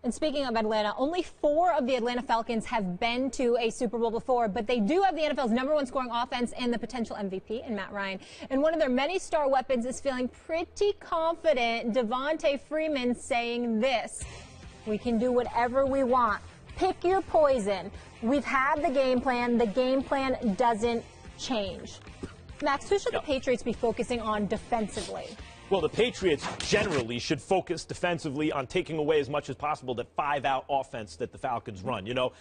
And speaking of Atlanta, only 4 of the Atlanta Falcons have been to a Super Bowl before, but they do have the NFL's #1 scoring offense and the potential MVP in Matt Ryan. And one of their many star weapons is feeling pretty confident. Devontae Freeman saying this: "We can do whatever we want. Pick your poison. We've had the game plan. The game plan doesn't change." Max, who should the Patriots be focusing on defensively? Well, the Patriots generally should focus defensively on taking away as much as possible that 5-out offense that the Falcons run. You know,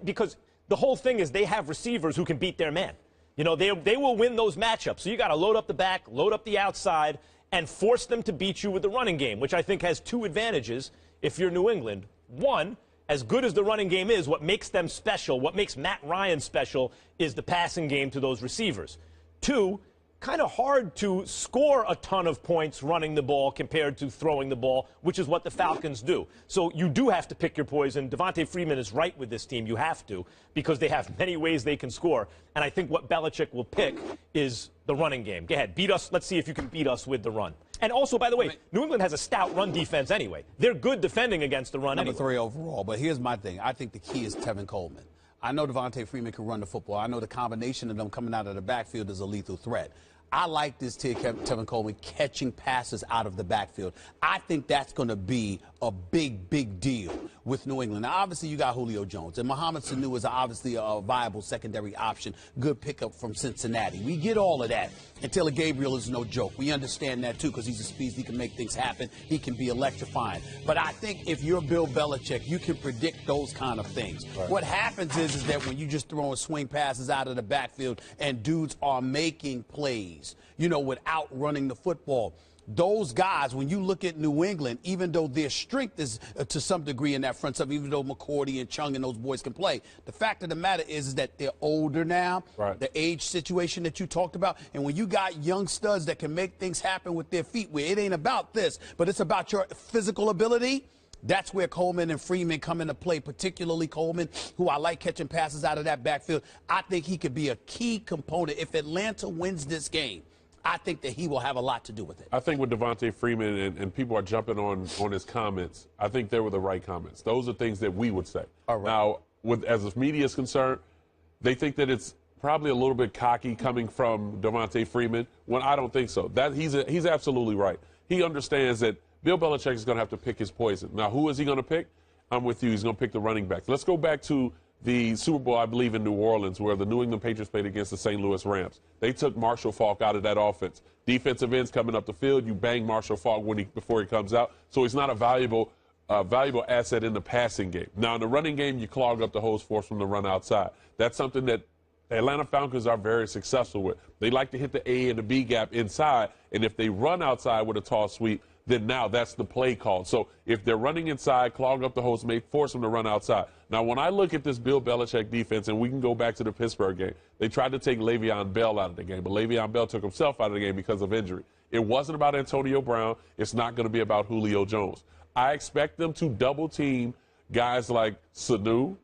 because the whole thing is they have receivers who can beat their man. You know, they will win those matchups. So you got to load up the back, load up the outside, and force them to beat you with the running game, which I think has 2 advantages if you're New England. One, as good as the running game is, what makes them special, what makes Matt Ryan special, is the passing game to those receivers. 2, kind of hard to score a ton of points running the ball compared to throwing the ball, which is what the Falcons do. So you do have to pick your poison. Devontae Freeman is right with this team. You have to, because they have many ways they can score. And I think what Belichick will pick is the running game. Go ahead, beat us. Let's see if you can beat us with the run. And also, by the way, New England has a stout run defense anyway. They're good defending against the run anyway. Number 3 overall. But here's my thing. I think the key is Tevin Coleman. I know Devontae Freeman can run the football. I know the combination of them coming out of the backfield is a lethal threat. I like this Tevin Coleman catching passes out of the backfield. I think that's going to be a big, big deal with New England. Now, obviously, you got Julio Jones, and Mohamed Sanu is obviously a viable secondary option. Good pickup from Cincinnati. We get all of that. And Taylor Gabriel is no joke. We understand that, too, because he's a speed. He can make things happen. He can be electrifying. But I think if you're Bill Belichick, you can predict those kind of things. Right. What happens is that when you just throwing swing passes out of the backfield and dudes are making plays, you know, without running the football, those guys, when you look at New England, even though their strength is to some degree in that front seven, even though McCourty and Chung and those boys can play, the fact of the matter is that they're older now. Right. The age situation that you talked about. And when you got young studs that can make things happen with their feet, where it ain't about this, but it's about your physical ability, that's where Coleman and Freeman come into play, particularly Coleman, who I like catching passes out of that backfield. I think he could be a key component. If Atlanta wins this game, I think that he will have a lot to do with it. I think with Devontae Freeman, and people are jumping on his comments, I think they were the right comments. Those are things that we would say. All right. Now, as the media is concerned, they think that it's probably a little bit cocky coming from Devontae Freeman, when I don't think so. He's absolutely right. He understands that Bill Belichick is going to have to pick his poison. Now, who is he going to pick? I'm with you. He's going to pick the running backs. Let's go back to the Super Bowl, I believe, in New Orleans, where the New England Patriots played against the St. Louis Rams. They took Marshall Faulk out of that offense. Defensive ends coming up the field, you bang Marshall Faulk before he comes out. So he's not a valuable asset in the passing game. Now, in the running game, you clog up the hose force from the run outside. That's something that the Atlanta Falcons are very successful with. They like to hit the A and the B gap inside, and if they run outside with a toss sweep, then now that's the play call. So if they're running inside, clog up the hose, may force them to run outside. Now, when I look at this Bill Belichick defense, and we can go back to the Pittsburgh game, they tried to take Le'Veon Bell out of the game, but Le'Veon Bell took himself out of the game because of injury. It wasn't about Antonio Brown. It's not going to be about Julio Jones. I expect them to double-team guys like Sanu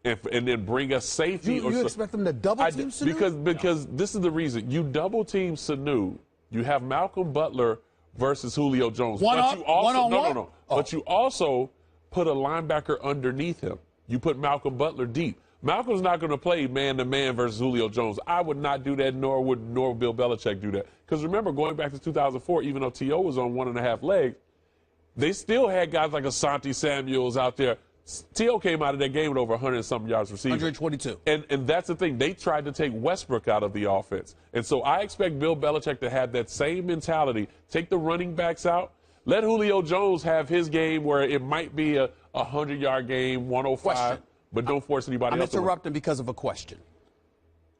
and then bring a safety. You expect them to double-team Sanu? Because this is the reason. You double-team Sanu, you have Malcolm Butler versus Julio Jones. One-on-one? But you also put a linebacker underneath him. You put Malcolm Butler deep. Malcolm's not going to play man-to-man versus Julio Jones. I would not do that, nor would Bill Belichick do that. Because remember, going back to 2004, even though T.O. was on 1.5 legs, they still had guys like Asante Samuels out there. T.O. came out of that game with over 100-something yards receiving. 122. And that's the thing. They tried to take Westbrook out of the offense. And so I expect Bill Belichick to have that same mentality. Take the running backs out. Let Julio Jones have his game where it might be a 100-yard game, 105. Question. But don't force anybody else. I'm interrupting because of a question.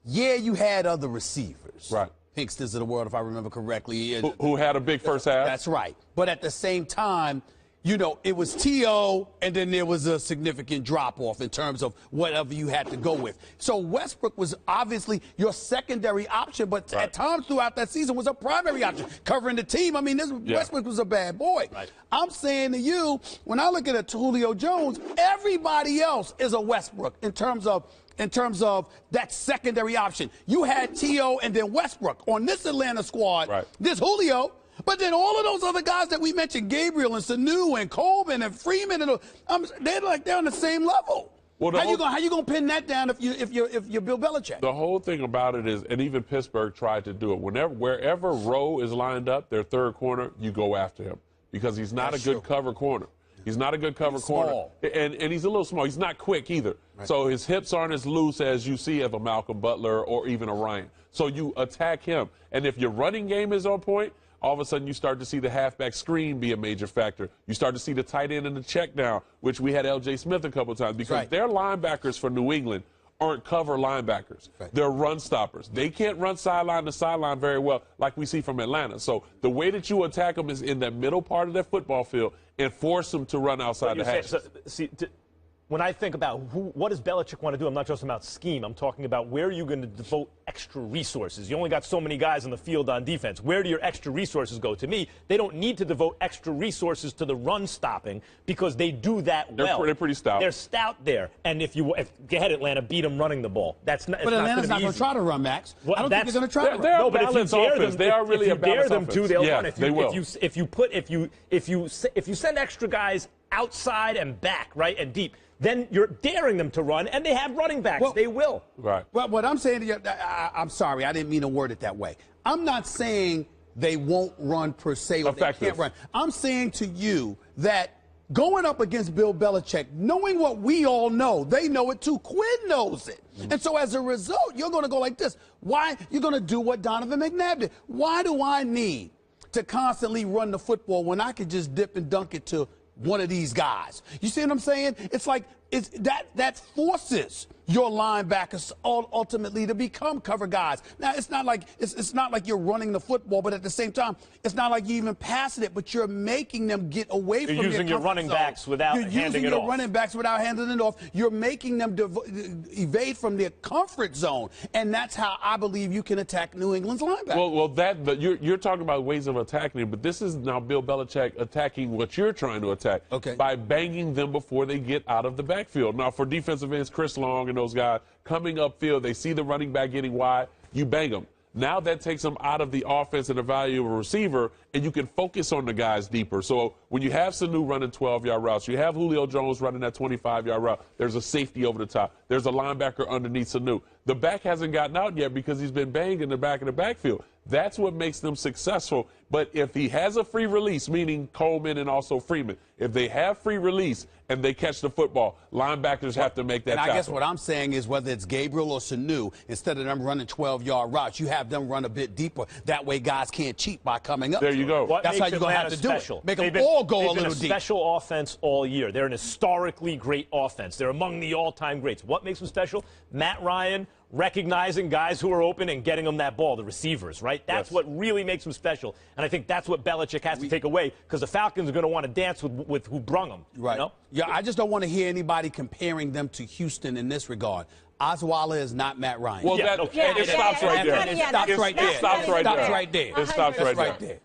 Yeah, you had other receivers. Right. Pinksters of the world, if I remember correctly. Who had a big first half. That's right. But at the same time, you know, it was T.O., and then there was a significant drop-off in terms of whatever you had to go with. So Westbrook was obviously your secondary option, but at times throughout that season was a primary option, covering the team. I mean, Westbrook was a bad boy. Right. I'm saying to you, when I look at Julio Jones, everybody else is a Westbrook in terms of that secondary option. You had T.O. and then Westbrook. On this Atlanta squad, there's Julio, But then all of those other guys that we mentioned, Gabriel and Sanu and Coleman and Freeman, and they're on the same level. Well, how you gonna pin that down if you're Bill Belichick? The whole thing about it is, and even Pittsburgh tried to do it. Wherever Rowe is lined up, their third corner, you go after him because he's not a good cover corner. He's not a good cover corner, and he's a little small. He's not quick either. Right. So his hips aren't as loose as you see of a Malcolm Butler or even a Ryan. So you attack him, and if your running game is on point, all of a sudden you start to see the halfback screen be a major factor. You start to see the tight end and the check down, which we had L.J. Smith a couple of times, because their linebackers for New England aren't cover linebackers. Right. They're run stoppers. They can't run sideline to sideline very well like we see from Atlanta. So the way that you attack them is in the middle part of their football field and force them to run outside the hash. When I think about what does Belichick want to do, I'm not just about scheme. I'm talking about where are you going to devote extra resources. You only got so many guys on the field on defense. Where do your extra resources go? To me, they don't need to devote extra resources to the run stopping because they do that well. They're pretty stout. They're stout there. And if go ahead, Atlanta, beat them running the ball. That's not. But Atlanta's not going to try to run, Max. Well, I don't think they're going to try to run. No, but if you dare them, they are really a balanced offense. If you dare them to, they'll run. They will. If you send extra guys outside and back, right, and deep, then you're daring them to run, and they have running backs. They will. Right. Well, what I'm saying to you, I'm sorry, I didn't mean to word it that way. I'm not saying they won't run per se or they can't run. I'm saying to you that going up against Bill Belichick, knowing what we all know, they know it too. Quinn knows it. Mm-hmm. And so as a result, you're going to go like this. Why? You're going to do what Donovan McNabb did. Why do I need to constantly run the football when I could just dip and dunk it to one of these guys? You see what I'm saying? It's like that forces your linebackers ultimately to become cover guys. Now it's not like you're running the football, but at the same time, it's not like you even passing it, but you're making them get away from You're using your running backs without handing it off. You're using your running backs without handing it off. You're making them evade from their comfort zone, and that's how I believe you can attack New England's linebackers. You're talking about ways of attacking it, but this is now Bill Belichick attacking what you're trying to attack by banging them before they get out of the backfield. Now, for defensive ends, Chris Long and those guys coming upfield, they see the running back getting wide, you bang them. Now that takes them out of the offense and the value of a receiver, and you can focus on the guys deeper. So when you have Sanu running 12-yard routes, you have Julio Jones running that 25-yard route, there's a safety over the top. There's a linebacker underneath Sanu. The back hasn't gotten out yet because he's been banged in the back of the backfield. That's what makes them successful. But if he has a free release, meaning Coleman and also Freeman, if they have free release and they catch the football, linebackers have to make that tackle. And I guess what I'm saying is whether it's Gabriel or Sanu, instead of them running 12-yard routes, you have them run a bit deeper. That way guys can't cheat by coming up. There you go. That's how you're going to have to do it. Make them all go a little deep. They've been a special offense all year. They're an historically great offense. They're among the all-time greats. What makes them special? Matt Ryan recognizing guys who are open and getting them that ball, the receivers, right? That's what really makes them special. And I think that's what Belichick has to take away, because the Falcons are going to want to dance with who brung them. Right. You know? Yeah, I just don't want to hear anybody comparing them to Houston in this regard. Osweiler is not Matt Ryan. Well, it stops right there. It stops right there. It stops right there. It stops right there.